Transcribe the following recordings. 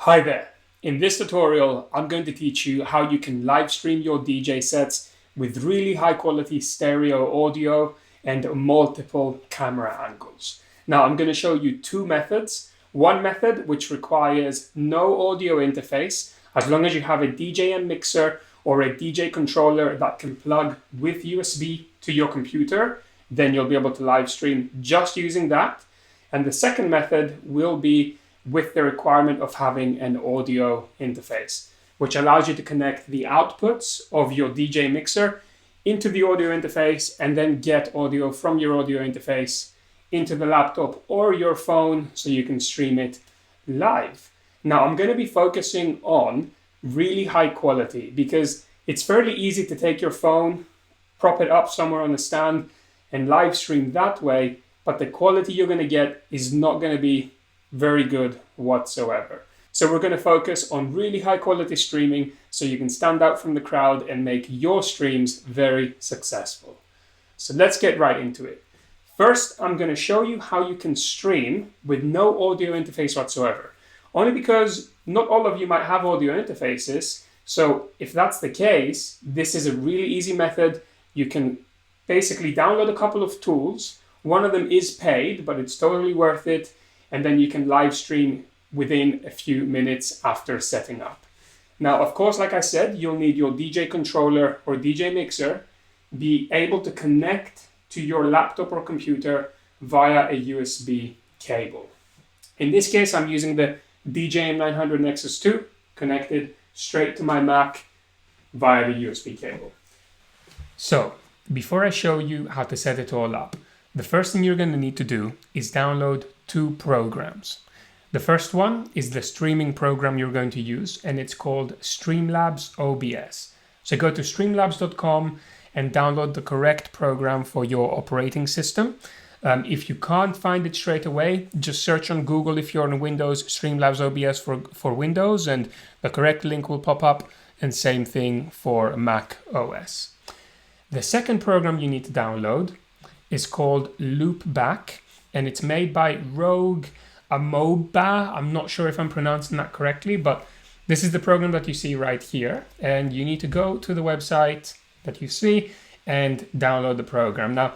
Hi there. In this tutorial, I'm going to teach you how you can live stream your DJ sets with really high quality stereo audio and multiple camera angles. Now, I'm going to show you two methods. One method which requires no audio interface, as long as you have a DJM mixer or a DJ controller that can plug with USB to your computer, then you'll be able to live stream just using that. And the second method will be with the requirement of having an audio interface, which allows you to connect the outputs of your DJ mixer into the audio interface and then get audio from your audio interface into the laptop or your phone so you can stream it live. Now, I'm going to be focusing on really high quality because it's fairly easy to take your phone, prop it up somewhere on a stand and live stream that way, but the quality you're going to get is not going to be very good whatsoever. So we're going to focus on really high quality streaming so you can stand out from the crowd and make your streams very successful. So let's get right into it. First, I'm going to show you how you can stream with no audio interface whatsoever. Only because not all of you might have audio interfaces. So if that's the case, this is a really easy method. You can basically download a couple of tools. One of them is paid, but it's totally worth it. And then you can live stream within a few minutes after setting up. Now, of course, like I said, you'll need your DJ controller or DJ mixer, be able to connect to your laptop or computer via a USB cable. In this case, I'm using the DJM 900 Nexus 2 connected straight to my Mac via the USB cable. So, before I show you how to set it all up, the first thing you're going to need to do is download two programs. The first one is the streaming program you're going to use, and it's called Streamlabs OBS. So go to streamlabs.com and download the correct program for your operating system. If you can't find it straight away, just search on Google if you're on Windows, Streamlabs OBS for Windows, and the correct link will pop up, and same thing for Mac OS. The second program you need to download is called Loopback, and it's made by Rogue Amoba. I'm not sure if I'm pronouncing that correctly, but this is the program that you see right here, and you need to go to the website that you see and download the program. Now,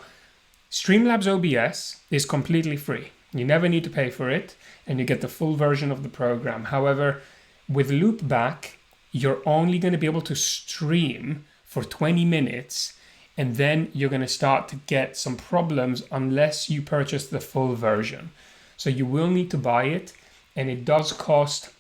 Streamlabs OBS is completely free. You never need to pay for it, and you get the full version of the program. However, with Loopback, you're only going to be able to stream for 20 minutes, and then you're going to start to get some problems unless you purchase the full version. So you will need to buy it, and it does cost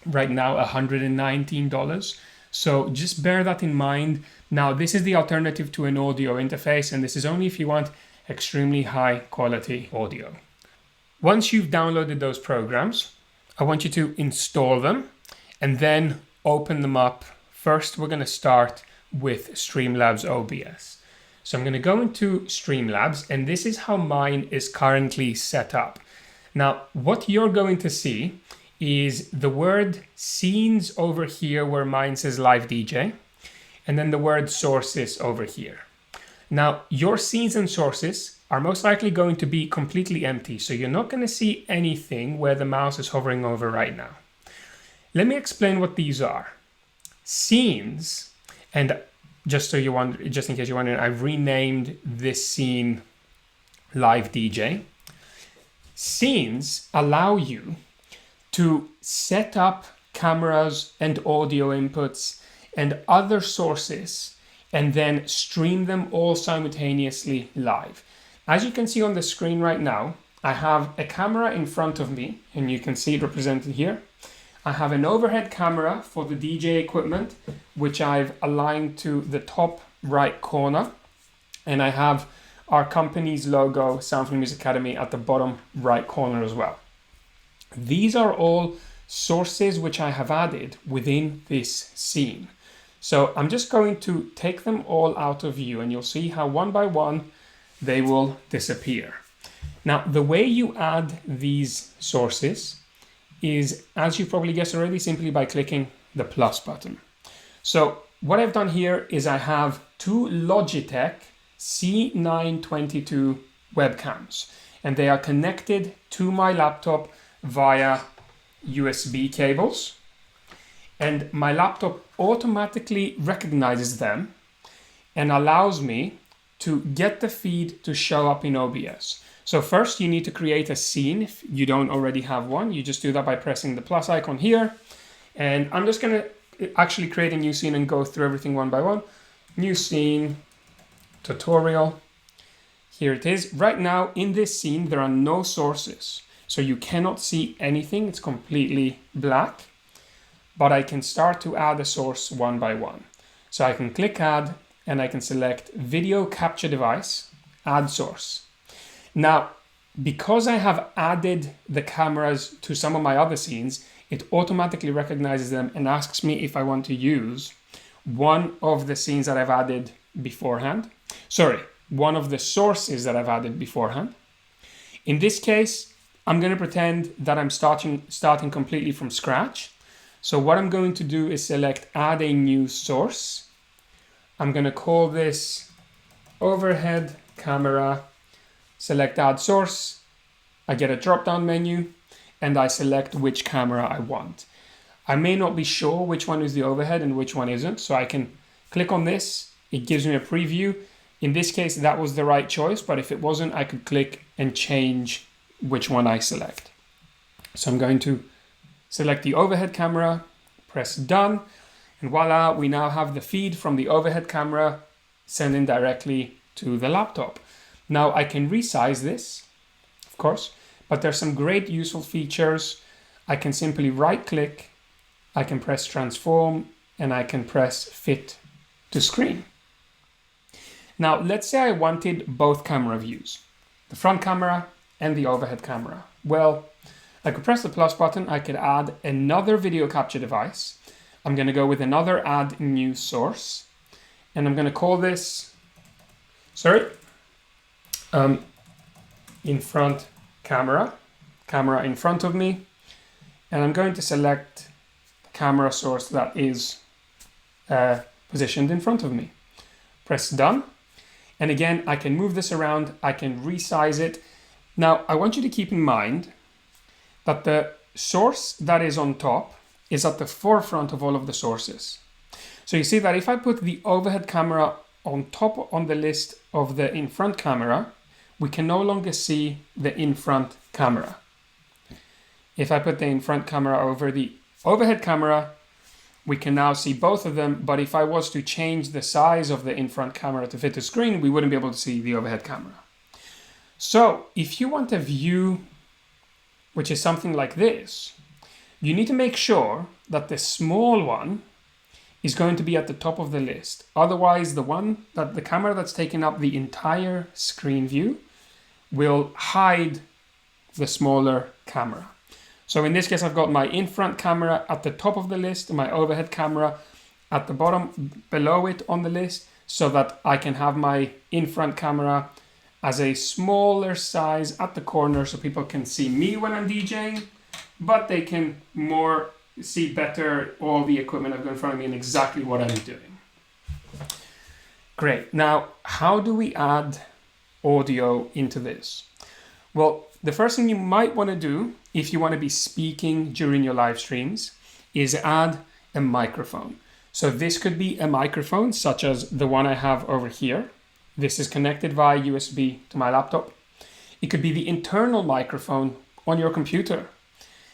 right now $119. So just bear that in mind. Now, this is the alternative to an audio interface, and this is only if you want extremely high quality audio. Once you've downloaded those programs, I want you to install them and then open them up. First, we're going to start with Streamlabs OBS. So I'm going to go into Streamlabs, and this is how mine is currently set up. Now, what you're going to see is the word scenes over here where mine says live DJ, and then the word sources over here. Now, your scenes and sources are most likely going to be completely empty, so you're not going to see anything where the mouse is hovering over right now. Let me explain what these are. Scenes, and just in case you're wondering, I've renamed this scene Live DJ. Scenes allow you to set up cameras and audio inputs and other sources and then stream them all simultaneously live. As you can see on the screen right now, I have a camera in front of me, and you can see it represented here. I have an overhead camera for the DJ equipment, which I've aligned to the top right corner. And I have our company's logo, Soundflow Music Academy, at the bottom right corner as well. These are all sources which I have added within this scene. So I'm just going to take them all out of view, and you'll see how one by one they will disappear. Now, the way you add these sources is, as you probably guessed already, simply by clicking the plus button. So what I've done here is I have two Logitech C922 webcams, and they are connected to my laptop via USB cables, and my laptop automatically recognizes them and allows me to get the feed to show up in OBS. So first you need to create a scene if you don't already have one. You just do that by pressing the plus icon here. And I'm just going to actually create a new scene and go through everything one by one. New scene, tutorial. Here it is. Right now in this scene, there are no sources. So you cannot see anything. It's completely black. But I can start to add a source one by one. So I can click add and I can select video capture device, add source. Now, because I have added the cameras to some of my other scenes, it automatically recognizes them and asks me if I want to use one of the scenes that I've added beforehand. Sorry, one of the sources that I've added beforehand. In this case, I'm going to pretend that I'm starting completely from scratch. So what I'm going to do is select add a new source. I'm going to call this overhead camera, select add source. I get a drop-down menu and I select which camera I want. I may not be sure which one is the overhead and which one isn't, so I can click on this. It gives me a preview. In this case, that was the right choice, but if it wasn't, I could click and change which one I select. So I'm going to select the overhead camera, press done, and voila, we now have the feed from the overhead camera sending directly to the laptop. Now I can resize this, of course, but there's some great useful features. I can simply right click, I can press transform, and I can press fit to screen. Now let's say I wanted both camera views, the front camera and the overhead camera. Well, I could press the plus button, I could add another video capture device. I'm going to go with another add new source, and I'm going to call this, in front camera in front of me, and I'm going to select the camera source that is positioned in front of me. Press done, and again I can move this around, I can resize it. Now I want you to keep in mind that the source that is on top is at the forefront of all of the sources. So you see that if I put the overhead camera on top on the list of the in-front camera, we can no longer see the in-front camera. If I put the in-front camera over the overhead camera, we can now see both of them, but if I was to change the size of the in-front camera to fit the screen, we wouldn't be able to see the overhead camera. So if you want a view which is something like this, you need to make sure that the small one is going to be at the top of the list. Otherwise, the camera that's taking up the entire screen view will hide the smaller camera. So in this case, I've got my in-front camera at the top of the list and my overhead camera at the bottom below it on the list, so that I can have my in-front camera as a smaller size at the corner so people can see me when I'm DJing, but they can see better all the equipment I've got in front of me and exactly what I'm doing. Great. Now, how do we add audio into this? Well, the first thing you might want to do if you want to be speaking during your live streams is add a microphone. So this could be a microphone such as the one I have over here. This is connected via USB to my laptop. It could be the internal microphone on your computer.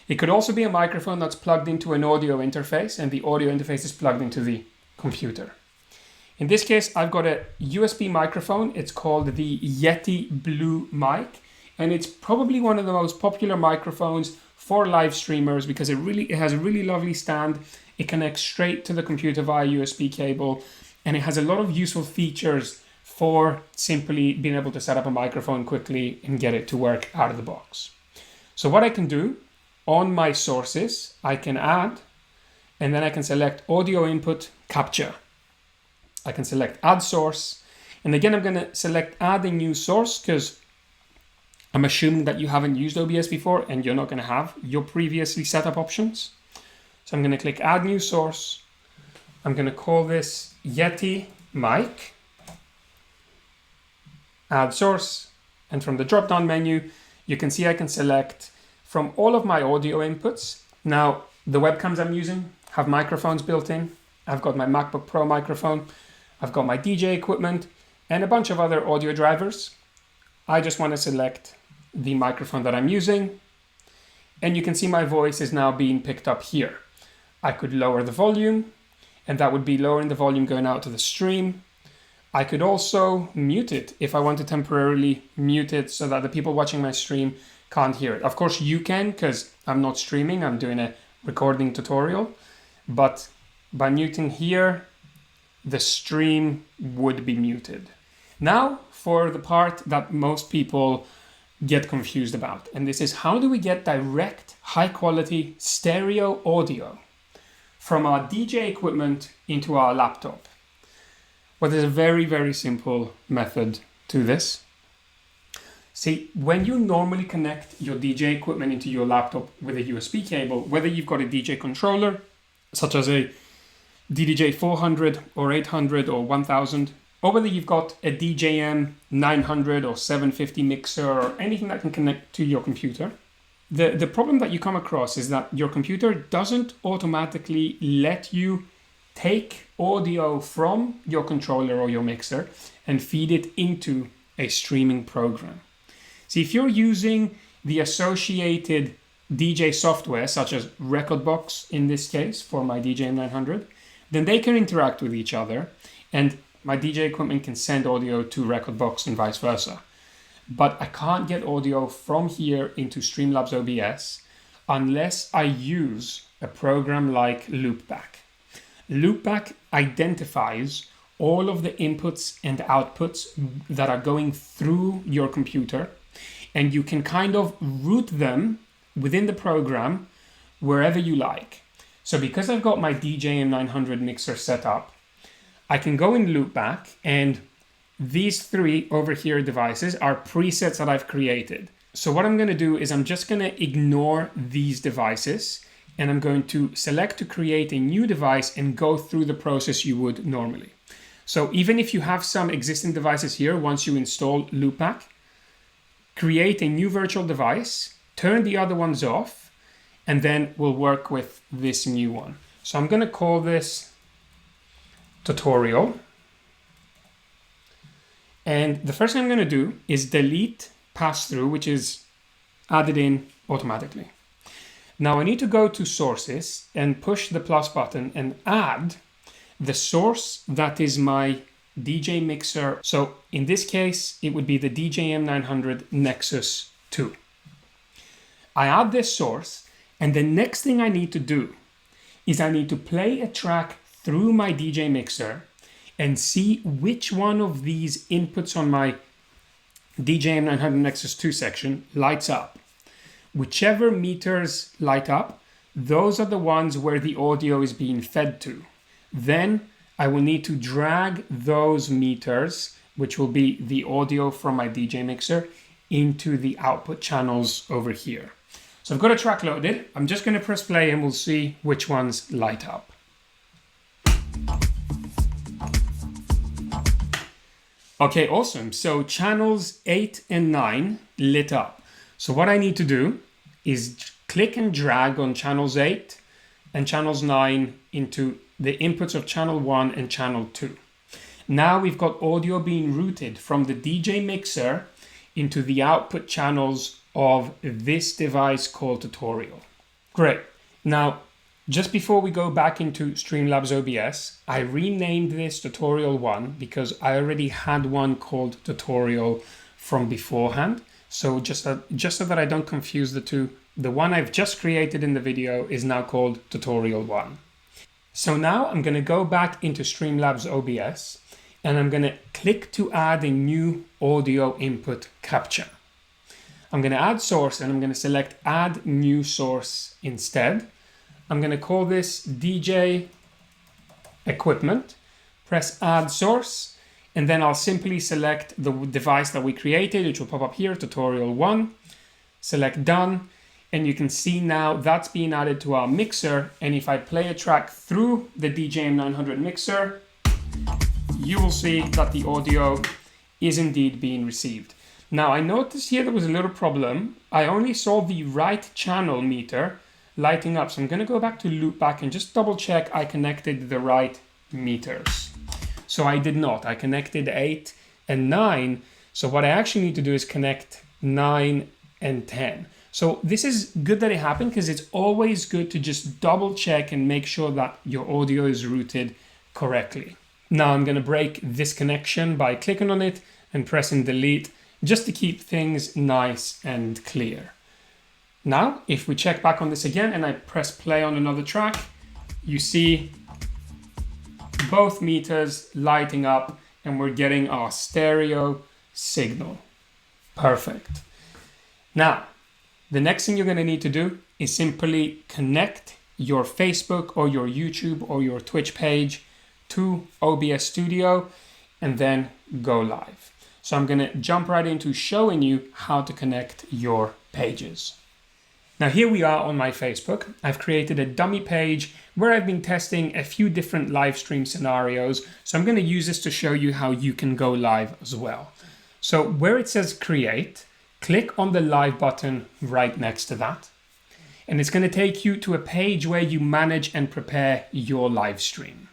It could also be a microphone that's plugged into an audio interface and the audio interface is plugged into the computer. In this case, I've got a USB microphone. It's called the Yeti Blue mic, and it's probably one of the most popular microphones for live streamers because it has a really lovely stand. It connects straight to the computer via USB cable, and it has a lot of useful features for simply being able to set up a microphone quickly and get it to work out of the box. So what I can do on my sources, I can add, and then I can select audio input capture. I can select add source, and again I'm going to select add a new source because I'm assuming that you haven't used OBS before and you're not going to have your previously set up options. So I'm going to click add new source. I'm going to call this Yeti mic, add source, and from the drop down menu you can see I can select from all of my audio inputs. Now, the webcams I'm using have microphones built in. I've got my MacBook Pro microphone. I've got my DJ equipment and a bunch of other audio drivers. I just want to select the microphone that I'm using. And you can see my voice is now being picked up here. I could lower the volume, and that would be lowering the volume going out to the stream. I could also mute it if I want to temporarily mute it so that the people watching my stream can't hear it. Of course you can, because I'm not streaming, I'm doing a recording tutorial. But by muting here, the stream would be muted. Now for the part that most people get confused about, and this is how do we get direct high quality stereo audio from our DJ equipment into our laptop. Well, there's a very, very simple method to this. See, when you normally connect your DJ equipment into your laptop with a USB cable, whether you've got a DJ controller, such as a DDJ 400 or 800 or 1000, or whether you've got a DJM 900 or 750 mixer or anything that can connect to your computer, the problem that you come across is that your computer doesn't automatically let you take audio from your controller or your mixer and feed it into a streaming program. See, if you're using the associated DJ software, such as Rekordbox in this case for my DJM 900, then they can interact with each other and my DJ equipment can send audio to Rekordbox and vice versa. But I can't get audio from here into Streamlabs OBS unless I use a program like Loopback. Loopback identifies all of the inputs and outputs that are going through your computer, and you can kind of route them within the program wherever you like. So because I've got my DJM 900 mixer set up, I can go in Loopback, and these three over here devices are presets that I've created. So what I'm going to do is I'm just going to ignore these devices, and I'm going to select to create a new device and go through the process you would normally. So even if you have some existing devices here, once you install Loopback, create a new virtual device, turn the other ones off, and then we'll work with this new one. So I'm going to call this tutorial. And the first thing I'm going to do is delete pass-through, which is added in automatically. Now I need to go to sources and push the plus button and add the source that is my DJ mixer. So in this case, it would be the DJM 900 Nexus 2. I add this source, and the next thing I need to do is I need to play a track through my DJ mixer and see which one of these inputs on my DJM 900 Nexus 2 section lights up. Whichever meters light up, those are the ones where the audio is being fed to. Then I will need to drag those meters, which will be the audio from my DJ mixer, into the output channels over here. So I've got a track loaded. I'm just going to press play and we'll see which ones light up. Okay, awesome. So channels 8 and 9 lit up. So what I need to do is click and drag on channels 8 and channels 9 into the inputs of channel 1 and channel 2. Now we've got audio being routed from the DJ mixer into the output channels of this device called tutorial. Great. Now, just before we go back into Streamlabs OBS, I renamed this tutorial 1 because I already had one called tutorial from beforehand. So just so that I don't confuse the two, the one I've just created in the video is now called tutorial 1. So now I'm going to go back into Streamlabs OBS and I'm going to click to add a new audio input capture. I'm going to add source and I'm going to select add new source instead. I'm going to call this DJ equipment, press add source, and then I'll simply select the device that we created, which will pop up here, tutorial 1, select done, and you can see now that's being added to our mixer. And if I play a track through the DJM 900 mixer, you will see that the audio is indeed being received. Now I noticed here there was a little problem. I only saw the right channel meter, lighting up. So I'm going to go back to Loopback and just double check I connected the right meters. So I did not. I connected 8 and 9. So what I actually need to do is connect 9 and 10. So this is good that it happened, because it's always good to just double check and make sure that your audio is routed correctly. Now I'm going to break this connection by clicking on it and pressing delete, just to keep things nice and clear. Now, if we check back on this again and I press play on another track, you see both meters lighting up and we're getting our stereo signal. Perfect. Now, the next thing you're going to need to do is simply connect your Facebook or your YouTube or your Twitch page to OBS Studio and then go live. So I'm going to jump right into showing you how to connect your pages. Now here we are on my Facebook. I've created a dummy page where I've been testing a few different live stream scenarios. So I'm going to use this to show you how you can go live as well. So where it says create, click on the live button right next to that. And it's going to take you to a page where you manage and prepare your live stream.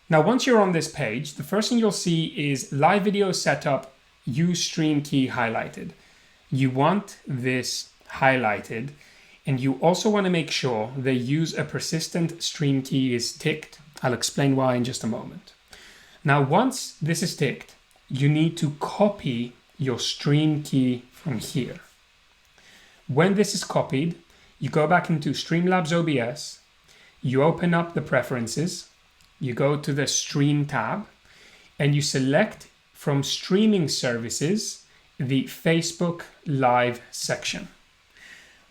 Now, once you're on this page, the first thing you'll see is live video setup, use stream key highlighted. You want this highlighted, and you also want to make sure the use a persistent stream key is ticked. I'll explain why in just a moment. Now, once this is ticked, you need to copy your stream key from here. When this is copied, you go back into Streamlabs OBS, you open up the preferences, you go to the stream tab, and you select from streaming services the Facebook Live section.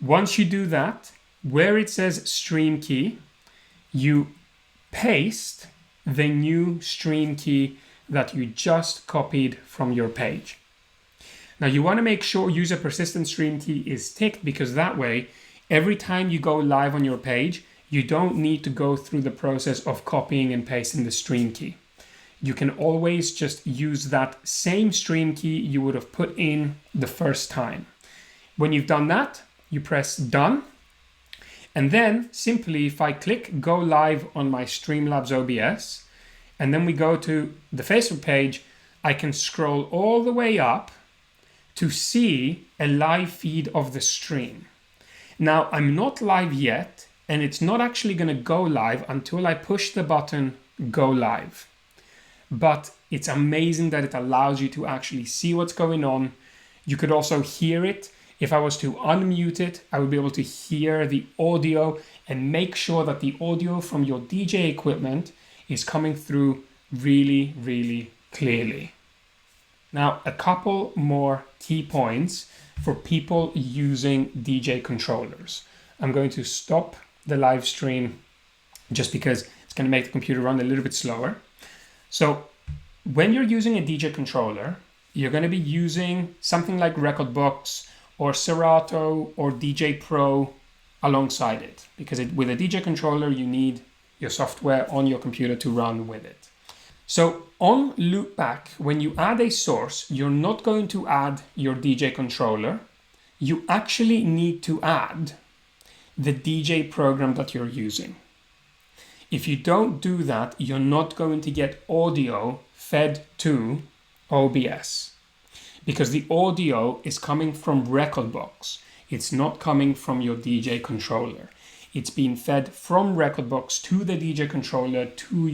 Once you do that, where it says stream key, you paste the new stream key that you just copied from your page. Now you want to make sure use a persistent stream key is ticked, because that way, every time you go live on your page, you don't need to go through the process of copying and pasting the stream key. You can always just use that same stream key you would have put in the first time. When you've done that, you press done. And then simply, if I click go live on my Streamlabs OBS, and then we go to the Facebook page, I can scroll all the way up to see a live feed of the stream. Now, I'm not live yet, and it's not actually going to go live until I push the button go live. But it's amazing that it allows you to actually see what's going on. You could also hear it. If I was to unmute it, I would be able to hear the audio and make sure that the audio from your DJ equipment is coming through really, really clearly. Now, a couple more key points for people using DJ controllers. I'm going to stop the live stream just because it's going to make the computer run a little bit slower. So when you're using a DJ controller, you're going to be using something like Rekordbox or Serato or DJ Pro alongside it, because with a DJ controller, you need your software on your computer to run with it. So on Loopback, when you add a source, you're not going to add your DJ controller. You actually need to add the DJ program that you're using. If you don't do that, you're not going to get audio fed to OBS, because the audio is coming from Rekordbox. It's not coming from your DJ controller. It's being fed from Rekordbox to the DJ controller to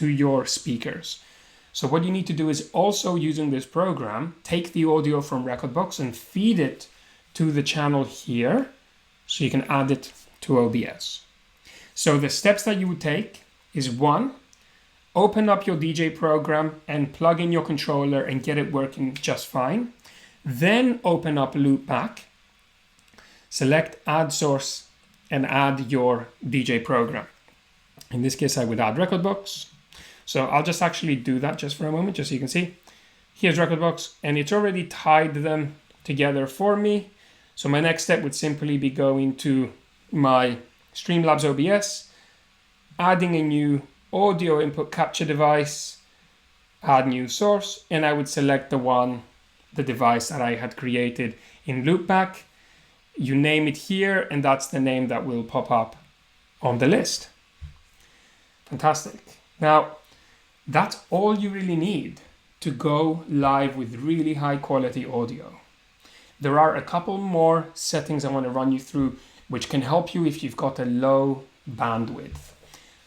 your speakers. So what you need to do is also, using this program, take the audio from Rekordbox and feed it to the channel here so you can add it to OBS. So the steps that you would take is 1, open up your DJ program and plug in your controller and get it working just fine. Then open up Loopback, select add source and add your DJ program. In this case, I would add Rekordbox. So I'll just actually do that just for a moment, just so you can see. Here's Rekordbox, and it's already tied them together for me. So my next step would simply be going to my Streamlabs OBS, adding a new audio input capture device, add new source, and I would select the device that I had created in Loopback. You name it here, and that's the name that will pop up on the list. Fantastic. Now, that's all you really need to go live with really high quality audio. There are a couple more settings I want to run you through which can help you if you've got a low bandwidth.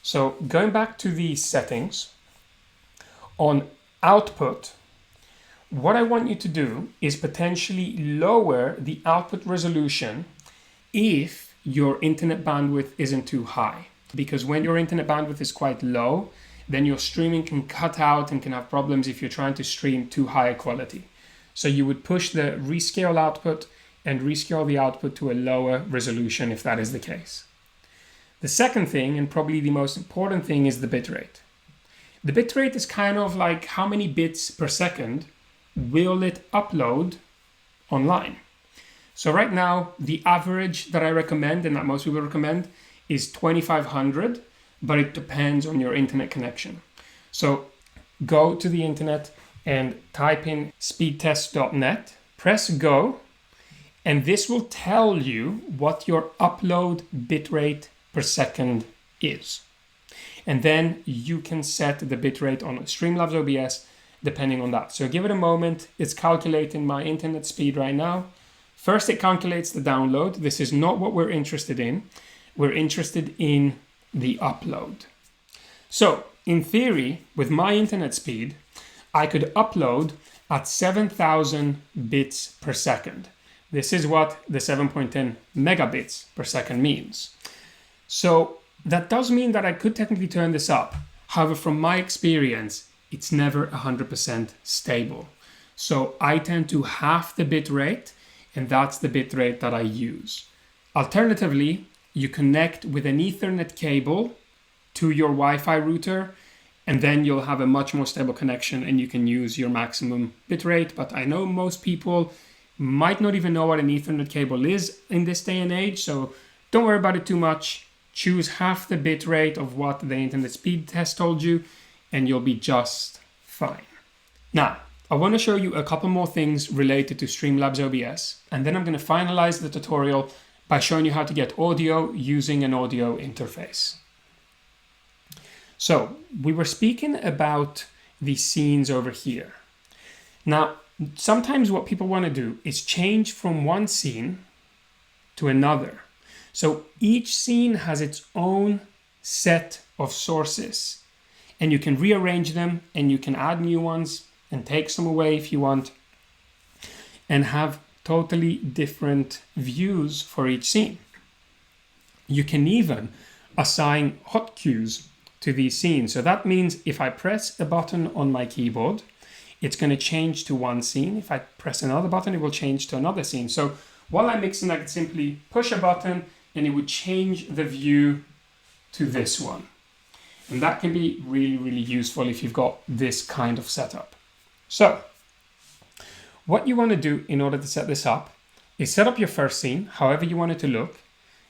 So going back to the settings, on output, what I want you to do is potentially lower the output resolution if your internet bandwidth isn't too high. Because when your internet bandwidth is quite low, then your streaming can cut out and can have problems if you're trying to stream too high quality. So you would push the rescale output and rescale the output to a lower resolution if that is the case. The second thing, and probably the most important thing, is the bitrate. The bitrate is kind of like how many bits per second will it upload online. So right now, the average that I recommend and that most people recommend is 2500, but it depends on your internet connection. So go to the internet and type in speedtest.net, press go, and this will tell you what your upload bitrate per second is. And then you can set the bitrate on Streamlabs OBS depending on that. So give it a moment. It's calculating my internet speed right now. First, it calculates the download. This is not what we're interested in. We're interested in the upload. So in theory, with my internet speed, I could upload at 7,000 bits per second. This is what the 7.10 megabits per second means. So that does mean that I could technically turn this up. However, from my experience, it's never 100% stable. So I tend to half the bit rate, and that's the bit rate that I use. Alternatively, you connect with an Ethernet cable to your Wi-Fi router, and then you'll have a much more stable connection and you can use your maximum bitrate. But I know most people might not even know what an Ethernet cable is in this day and age, so don't worry about it too much. Choose half the bitrate of what the internet speed test told you, and you'll be just fine. Now, I want to show you a couple more things related to Streamlabs OBS, and then I'm going to finalize the tutorial by showing you how to get audio using an audio interface. So we were speaking about the scenes over here. Now, sometimes what people want to do is change from one scene to another. So each scene has its own set of sources, and you can rearrange them and you can add new ones and take some away if you want, and have totally different views for each scene. You can even assign hot cues to these scenes. So that means if I press a button on my keyboard, it's going to change to one scene. If I press another button, it will change to another scene. So while I'm mixing, I could simply push a button and it would change the view to this one. And that can be really, really useful if you've got this kind of setup. So what you want to do in order to set this up is set up your first scene, however you want it to look.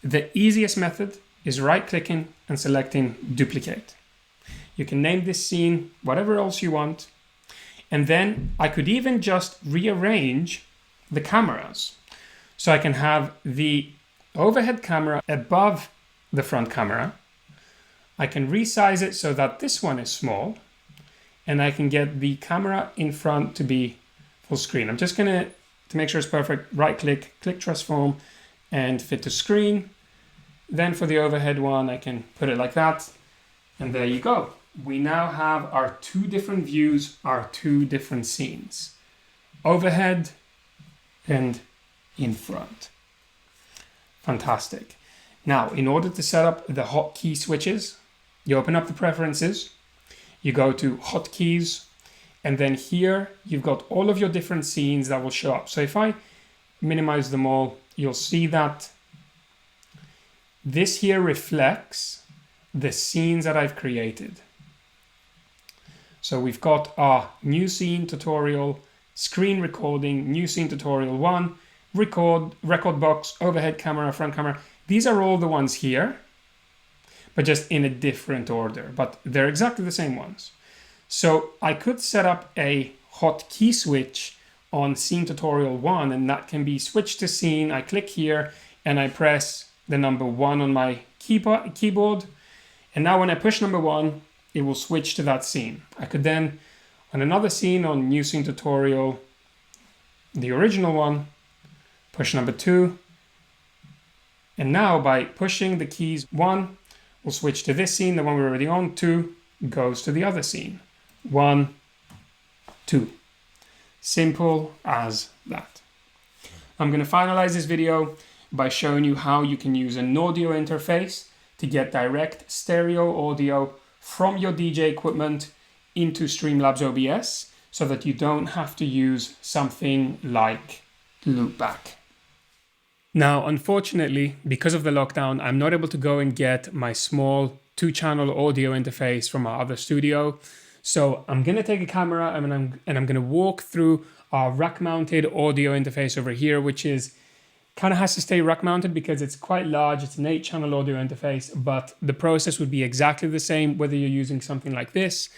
The easiest method is right-clicking and selecting duplicate. You can name this scene whatever else you want. And then I could even just rearrange the cameras. So I can have the overhead camera above the front camera. I can resize it so that this one is small. And I can get the camera in front to be full screen. I'm just going to make sure it's perfect, right-click, click transform, and fit to screen. Then for the overhead one, I can put it like that. And there you go. We now have our two different views, our two different scenes. Overhead and in front. Fantastic. Now, in order to set up the hotkey switches, you open up the preferences, you go to hotkeys, and then here you've got all of your different scenes that will show up. So if I minimize them all, you'll see that this here reflects the scenes that I've created. So we've got our new scene tutorial, screen recording, new scene tutorial 1, record box, overhead camera, front camera. These are all the ones here, but just in a different order, but they're exactly the same ones. So I could set up a hotkey switch on scene tutorial 1, and that can be switch to scene. I click here and I press the number 1 on my keyboard. And now when I push number 1, it will switch to that scene. I could then, on another scene, on new scene tutorial, the original one, push number 2. And now by pushing the keys 1, we'll switch to this scene, the one we're already on. 2 goes to the other scene. 1, 2. Simple as that. I'm going to finalize this video by showing you how you can use an audio interface to get direct stereo audio from your DJ equipment into Streamlabs OBS so that you don't have to use something like Loopback. Now, unfortunately, because of the lockdown, I'm not able to go and get my small 2-channel audio interface from our other studio. So I'm going to take a camera and I'm going to walk through our rack-mounted audio interface over here, which is kind of has to stay rack-mounted because it's quite large. It's an 8-channel audio interface, but the process would be exactly the same whether you're using something like this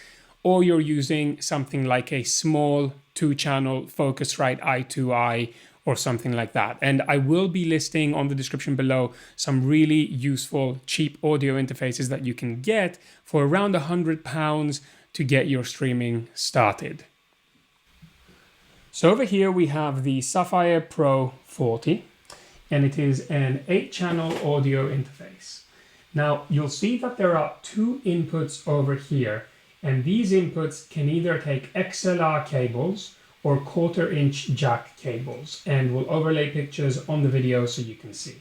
or you're using something like a small 2-channel Focusrite I2i or something like that. And I will be listing on the description below some really useful cheap audio interfaces that you can get for around £100 to get your streaming started. So over here we have the Sapphire Pro 40, and it is an 8-channel audio interface. Now you'll see that there are 2 inputs over here, and these inputs can either take XLR cables or 1/4-inch jack cables, and we'll overlay pictures on the video so you can see.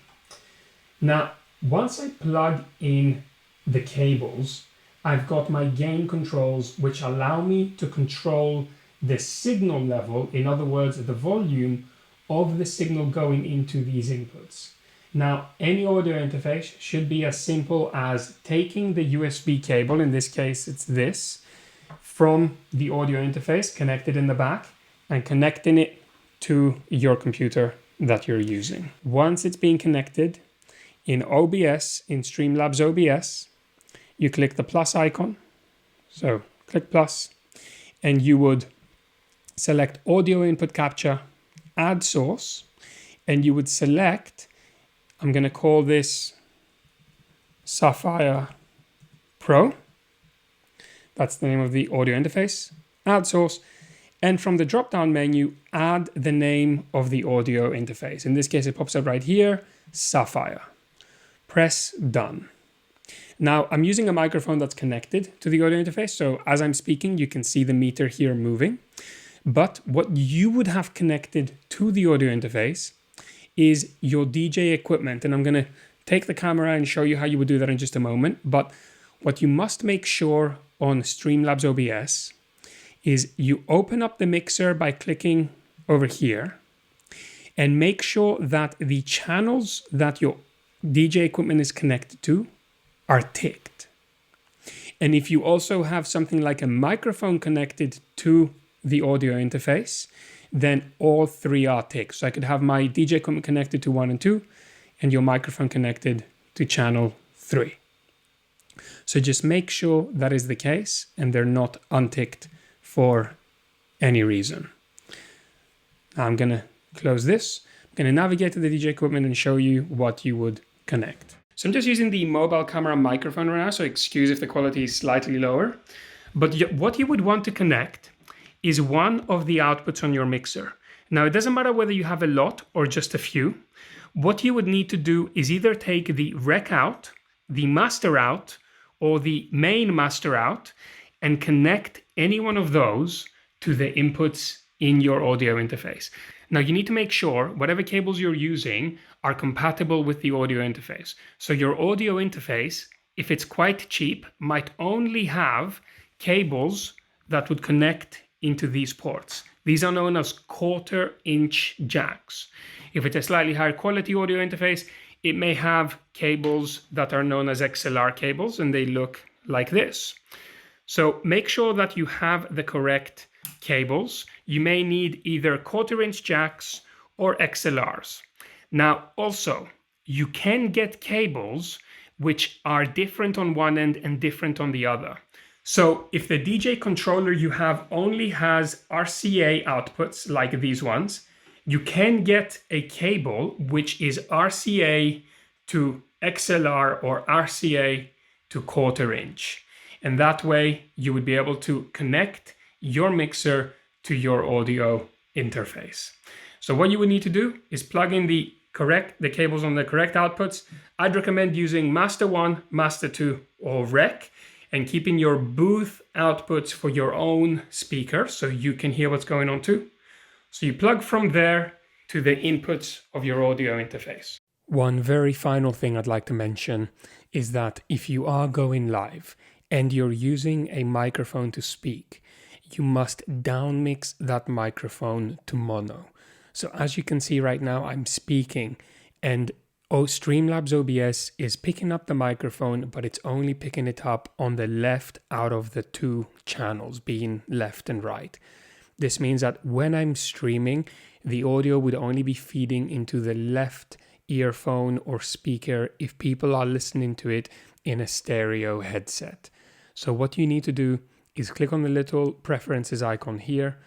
Now, once I plug in the cables, I've got my gain controls which allow me to control the signal level, in other words, the volume of the signal going into these inputs. Now, any audio interface should be as simple as taking the USB cable, in this case it's this, from the audio interface connected in the back, and connecting it to your computer that you're using. Once it's been connected, in OBS, in Streamlabs OBS, you click the plus icon. So click plus, and you would select audio input capture, add source, and you would select, I'm going to call this Sapphire Pro. That's the name of the audio interface. Add source. And from the drop-down menu, add the name of the audio interface. In this case, it pops up right here, Sapphire. Press done. Now, I'm using a microphone that's connected to the audio interface. So as I'm speaking, you can see the meter here moving. But what you would have connected to the audio interface is your DJ equipment. And I'm going to take the camera and show you how you would do that in just a moment. But what you must make sure on Streamlabs OBS is you open up the mixer by clicking over here and make sure that the channels that your DJ equipment is connected to are ticked. And if you also have something like a microphone connected to the audio interface, then all 3 are ticked. So I could have my DJ equipment connected to 1 and 2 and your microphone connected to channel 3. So just make sure that is the case and they're not unticked for any reason. Now I'm going to close this. I'm going to navigate to the DJ equipment and show you what you would connect. So I'm just using the mobile camera microphone right now, so excuse if the quality is slightly lower. But what you would want to connect is one of the outputs on your mixer. Now it doesn't matter whether you have a lot or just a few. What you would need to do is either take the rec out, the master out, or the main master out, and connect any one of those to the inputs in your audio interface. Now you need to make sure whatever cables you're using are compatible with the audio interface. So your audio interface, if it's quite cheap, might only have cables that would connect into these ports. These are known as 1/4-inch jacks. If it's a slightly higher quality audio interface, it may have cables that are known as XLR cables, and they look like this. So make sure that you have the correct cables. You may need either 1/4-inch jacks or XLRs. Now, also, you can get cables which are different on one end and different on the other. So if the DJ controller you have only has RCA outputs like these ones, you can get a cable which is RCA to XLR or RCA to 1/4 inch. And that way you would be able to connect your mixer to your audio interface. So what you would need to do is plug in the cables on the correct outputs. I'd recommend using Master 1, Master 2 or Rec, and keeping your booth outputs for your own speaker so you can hear what's going on too. So you plug from there to the inputs of your audio interface. One very final thing I'd like to mention is that if you are going live and you're using a microphone to speak, you must downmix that microphone to mono. So as you can see right now, I'm speaking and Streamlabs OBS is picking up the microphone, but it's only picking it up on the left out of the 2 channels, being left and right. This means that when I'm streaming, the audio would only be feeding into the left earphone or speaker if people are listening to it in a stereo headset. So what you need to do is click on the little preferences icon here.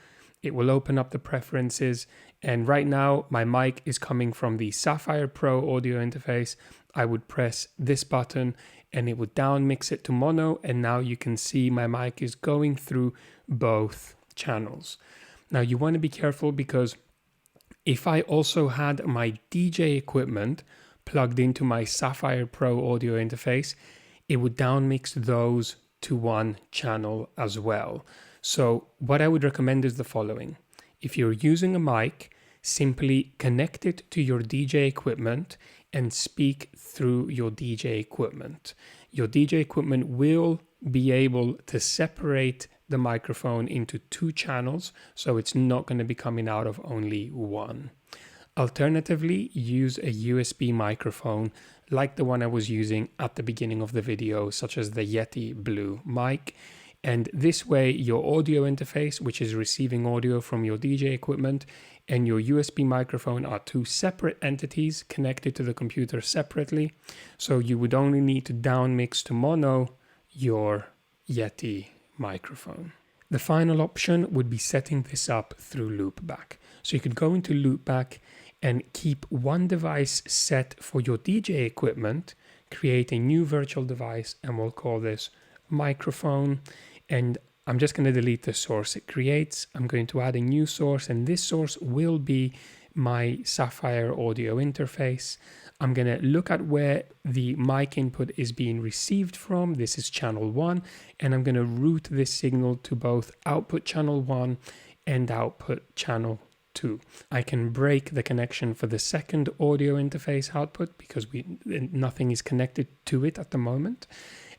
It will open up the preferences, and right now my mic is coming from the Sapphire Pro audio interface. I would press this button and it would downmix it to mono, and now you can see my mic is going through both channels. Now you want to be careful, because if I also had my DJ equipment plugged into my Sapphire Pro audio interface, it would downmix those to one channel as well. So what I would recommend is the following. If you're using a mic, simply connect it to your DJ equipment and speak through your DJ equipment. Your DJ equipment will be able to separate the microphone into 2 channels, so it's not going to be coming out of only one. Alternatively, use a USB microphone like the one I was using at the beginning of the video, such as the Yeti Blue mic. And this way, your audio interface, which is receiving audio from your DJ equipment, and your USB microphone are 2 separate entities connected to the computer separately. So you would only need to downmix to mono your Yeti microphone. The final option would be setting this up through Loopback. So you could go into Loopback and keep one device set for your DJ equipment, create a new virtual device, and we'll call this microphone. And I'm just going to delete the source it creates. I'm going to add a new source, and this source will be my Sapphire audio interface. I'm going to look at where the mic input is being received from. This is channel 1, and I'm going to route this signal to both output channel 1 and output channel 2. I can break the connection for the second audio interface output because nothing is connected to it at the moment.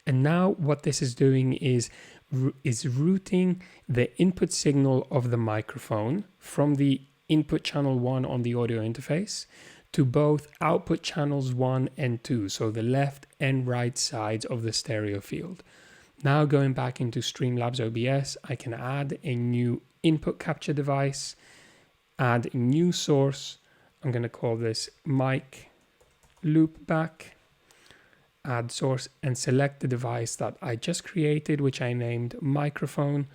And now what this is doing is routing the input signal of the microphone from the input channel 1 on the audio interface to both output channels 1 and 2, so the left and right sides of the stereo field. Now going back into Streamlabs OBS, I can add a new input capture device, add a new source. I'm going to call this mic loopback, add source, and select the device that I just created, which I named microphone.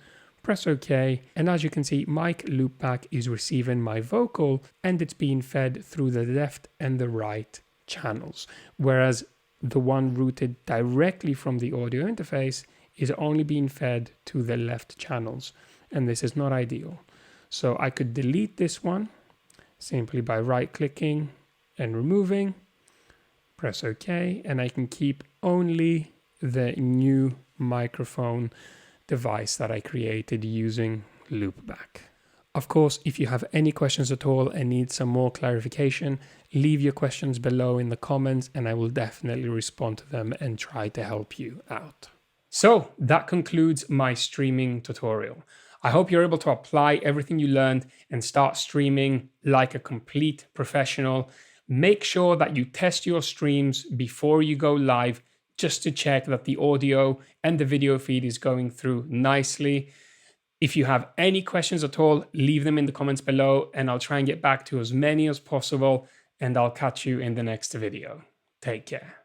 Press OK, and as you can see, mic loopback is receiving my vocal and it's being fed through the left and the right channels, whereas the one routed directly from the audio interface is only being fed to the left channels, and this is not ideal. So I could delete this one simply by right-clicking and removing, press OK, and I can keep only the new microphone device that I created using Loopback. Of course, if you have any questions at all and need some more clarification, leave your questions below in the comments and I will definitely respond to them and try to help you out. So that concludes my streaming tutorial. I hope you're able to apply everything you learned and start streaming like a complete professional. Make sure that you test your streams before you go live, just to check that the audio and the video feed is going through nicely. If you have any questions at all, leave them in the comments below and I'll try and get back to as many as possible, and I'll catch you in the next video. Take care.